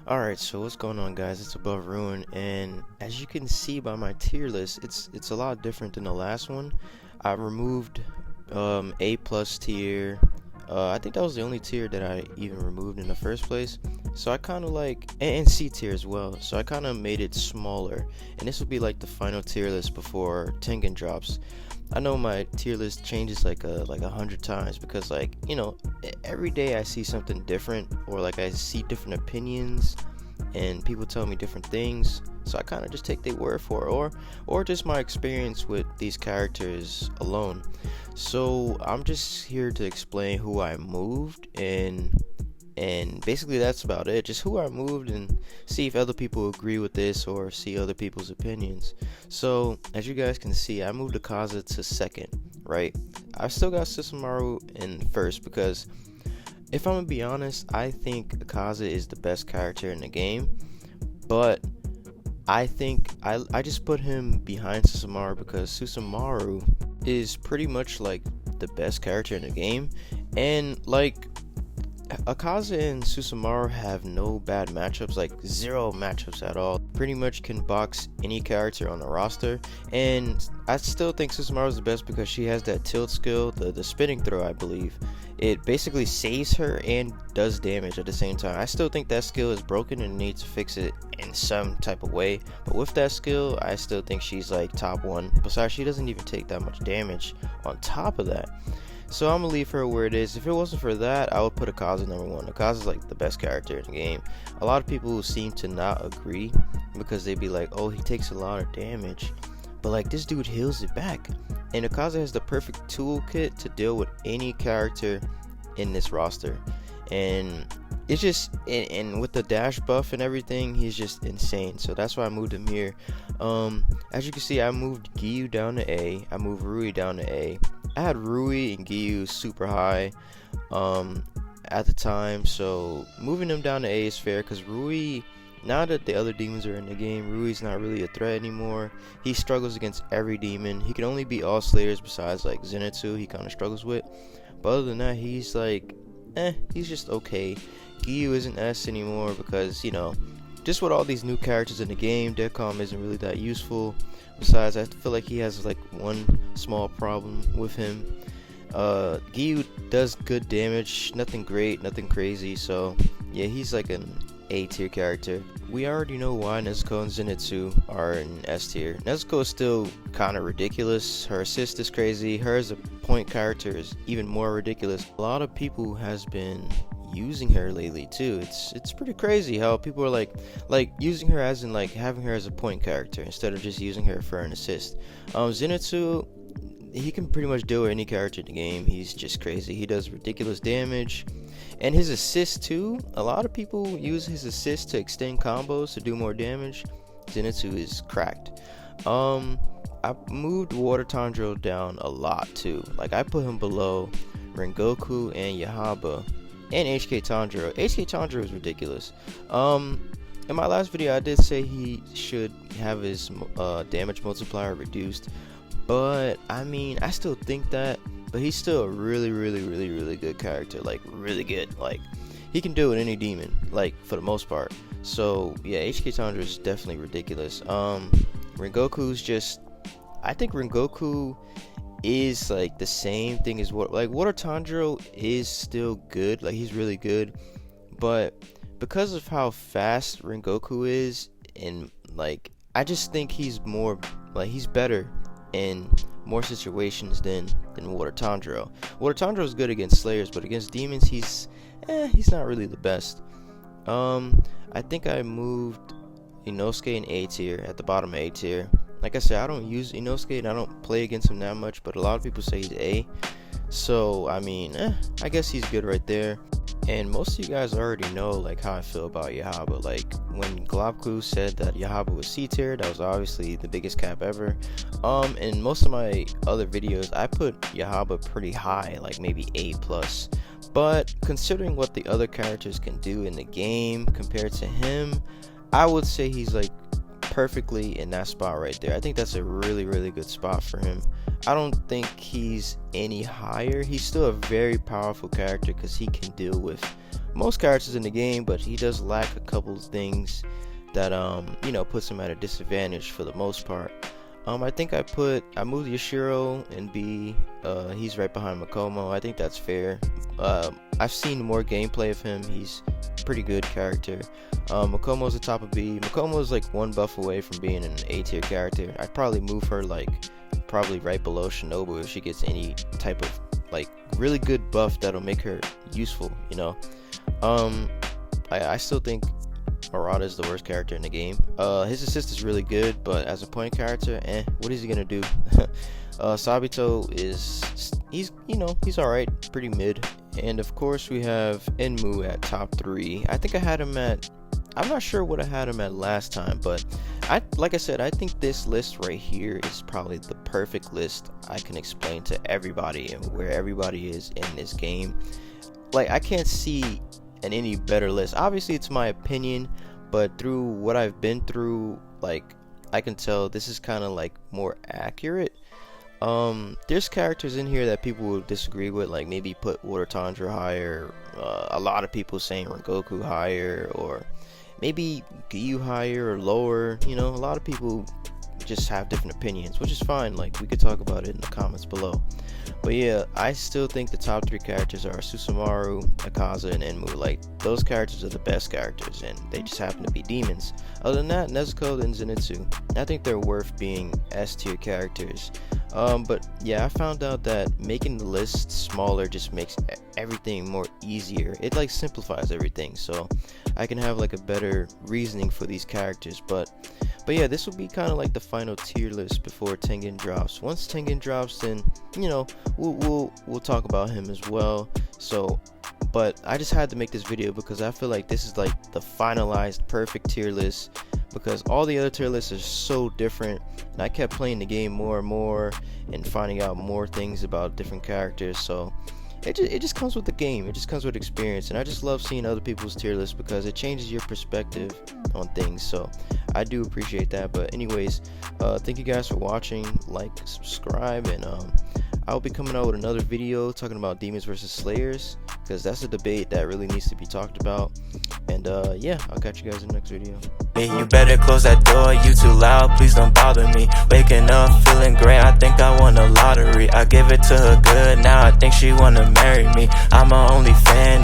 Alright, so what's going on, guys? It's Above Ruin, and as you can see by my tier list, it's a lot different than the last one. I removed A plus tier. I think that was the only tier that I even removed in the first place. So I kind of like, and C tier as well. So I kind of made it smaller, and this will be like the final tier list before Tengen drops. I know my tier list changes like 100 times because, like, every day I see something different, or like I see different opinions and people tell me different things, so I kind of just take their word for it, or just my experience with these characters alone. So I'm just here to explain who I moved, and basically that's about it. Just who I moved, and see if other people agree with this or see other people's opinions. So as you guys can see, I moved Akaza to second, right? I still got Susumaru in first because, if I'm gonna be honest, I think Akaza is the best character in the game, but I think I just put him behind Susumaru because Susumaru is pretty much like the best character in the game, and like Akaza and Susumaru have no bad matchups, like zero matchups at all. Pretty much can box any character on the roster, and I still think Susumaru is the best because she has that tilt skill, the spinning throw, I believe. It basically saves her and does damage at the same time. I still think that skill is broken and needs to fix it in some type of way, but with that skill, I still think she's like top one. Besides, she doesn't even take that much damage on top of that. So I'm gonna leave her where it is. If it wasn't for that, I would put Akaza number one. Akaza's like the best character in the game. A lot of people seem to not agree because they'd be like, oh, he takes a lot of damage, but like this dude heals it back. And Akaza has the perfect toolkit to deal with any character in this roster. And it's just, and with the dash buff and everything, he's just insane. So that's why I moved him here. As you can see, I moved Giyu down to A. I moved Rui down to A. I had Rui and Giyu super high at the time, so moving them down to A is fair because Rui, now that the other demons are in the game, Rui's not really a threat anymore. He struggles against every demon. He can only beat all slayers besides like Zenitsu, he kind of struggles with. But other than that, he's like, he's just okay. Giyu isn't S anymore because, just with all these new characters in the game, Deadcom isn't really that useful. Besides, I feel like he has like one small problem with him. Giyu does good damage, nothing great, nothing crazy, so yeah, he's like an A tier character. We already know why Nezuko and Zenitsu are in S tier. Nezuko is still kind of ridiculous. Her assist is crazy. Her as a point character is even more ridiculous. A lot of people has been using her lately too. It's pretty crazy how people are like using her as in like having her as a point character instead of just using her for an assist. Zenitsu, he can pretty much deal with any character in the game. He's just crazy. He does ridiculous damage, and his assist too. A lot of people use his assist to extend combos to do more damage. Zenitsu is cracked. I moved Water Tanjiro down a lot too. Like I put him below Rengoku and Yahaba and HK Tanjiro. HK Tanjiro is ridiculous. In my last video, I did say he should have his damage multiplier reduced, but I mean, I still think that, but he's still a really good character. Like really good. Like he can do it with any demon, like for the most part. So yeah, HK Tanjiro is definitely ridiculous. Rengoku's just, I think Rengoku is like the same thing as Water Tanjiro is still good, like he's really good, but because of how fast Rengoku is, and like I just think he's more like he's better in more situations than Water Tanjiro. Water Tanjiro is good against slayers, but against demons he's not really the best. I think I moved Inosuke in A tier, at the bottom of A tier. Like I said, I don't use Inosuke and I don't play against him that much, but a lot of people say he's A. So, I mean, I guess he's good right there. And most of you guys already know like how I feel about Yahaba. Like when Globku said that Yahaba was C tier, that was obviously the biggest cap ever. In most of my other videos, I put Yahaba pretty high, like maybe A+. But considering what the other characters can do in the game compared to him, I would say he's like perfectly in that spot right there. I think that's a really good spot for him. I don't think he's any higher. He's still a very powerful character because he can deal with most characters in the game, but he does lack a couple of things that you know, puts him at a disadvantage for the most part. I think I moved Yashiro in B. He's right behind Makomo. I think that's fair. I've seen more gameplay of him. He's a pretty good character. Makomo's the top of B. Makomo's like one buff away from being an A tier character. I'd probably move her like probably right below Shinobu if she gets any type of like really good buff that'll make her useful, you know. I still think Arata is the worst character in the game. His assist is really good, but as a point character, what is he gonna do? Sabito he's alright, pretty mid. And of course we have Enmu at top 3. I think I had him at, I'm not sure what I had him at last time, but like I said, I think this list right here is probably the perfect list I can explain to everybody and where everybody is in this game. Like, I can't see any better list. Obviously it's my opinion, but through what I've been through, like, I can tell this is kind of like more accurate. There's characters in here that people will disagree with, like maybe put Water Tundra higher, a lot of people saying Rengoku higher, or maybe Gyu higher or lower. You know, a lot of people just have different opinions, which is fine. Like, we could talk about it in the comments below. But yeah, I still think the top 3 characters are Susumaru, Akaza, and Enmu. Like, those characters are the best characters, and they just happen to be demons. Other than that, Nezuko and Zenitsu, I think they're worth being S tier characters. But yeah, I found out that making the list smaller just makes everything more easier. It like simplifies everything, so I can have like a better reasoning for these characters. But yeah, this will be kind of like the final tier list before Tengen drops. Once Tengen drops, then you know we'll talk about him as well. So, but I just had to make this video because I feel like this is like the finalized perfect tier list, because all the other tier lists are so different, and I kept playing the game more and more and finding out more things about different characters. So it just comes with the game, it just comes with experience, and I just love seeing other people's tier lists because it changes your perspective on things. So I do appreciate that. But anyways, thank you guys for watching. Like, subscribe, and I'll be coming out with another video talking about demons versus slayers, because that's a debate that really needs to be talked about. And yeah, I'll catch you guys in the next video. You better close that door, you too loud, please don't bother me. Waking up feeling great, I think I won the lottery. I give it to her good, now I think she wanna marry me. I'm her only fan.